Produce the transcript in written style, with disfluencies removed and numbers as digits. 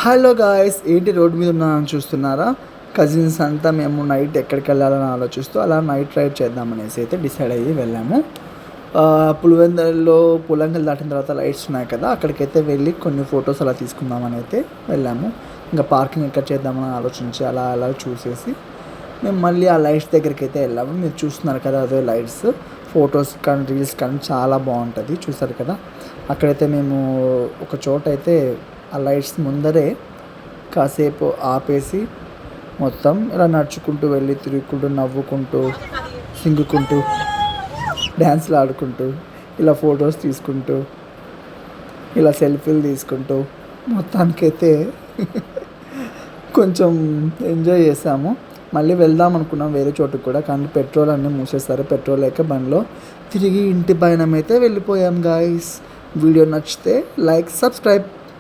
Hello guys, ఏంటి road మీద ఉన్నానని చూస్తున్నారా? కజిన్స్ అంతా మేము నైట్ ఎక్కడికి వెళ్ళాలని ఆలోచిస్తూ అలా నైట్ రైడ్ చేద్దామనేసి అయితే డిసైడ్ అయ్యి వెళ్ళాము. పులివెందులలో పులంగల్ దాటిన తర్వాత లైట్స్ ఉన్నాయి కదా, అక్కడికైతే వెళ్ళి కొన్ని ఫొటోస్ అలా తీసుకుందామని అయితే వెళ్ళాము. ఇంకా పార్కింగ్ ఎక్కడ చేద్దామని ఆలోచించి అలా చూసేసి మేము మళ్ళీ ఆ లైట్స్ దగ్గరికి అయితే వెళ్ళాము. మీరు చూస్తున్నారు కదా, అదే లైట్స్. ఫొటోస్ కానీ రీల్స్ కానీ చాలా బాగుంటుంది, చూసారు కదా. అక్కడైతే మేము ఒక చోట అయితే ఆ లైట్స్ ముందరే కాసేపు ఆపేసి మొత్తం ఇలా నడుచుకుంటూ వెళ్ళి తిరుగుకుంటూ నవ్వుకుంటూ సింగుకుంటూ డ్యాన్స్లు ఆడుకుంటూ ఇలా ఫొటోస్ తీసుకుంటూ ఇలా సెల్ఫీలు తీసుకుంటూ మొత్తానికైతే కొంచెం ఎంజాయ్ చేసాము. మళ్ళీ వెళ్దాం అనుకున్నాం వేరే చోటుకు కూడా, కానీ పెట్రోల్ అన్నీ మూసేస్తారు. పెట్రోల్ లేక బండిలో తిరిగి ఇంటి పయనం అయితే వెళ్ళిపోయాం గాయస్. వీడియో నచ్చితే లైక్, సబ్స్క్రైబ్.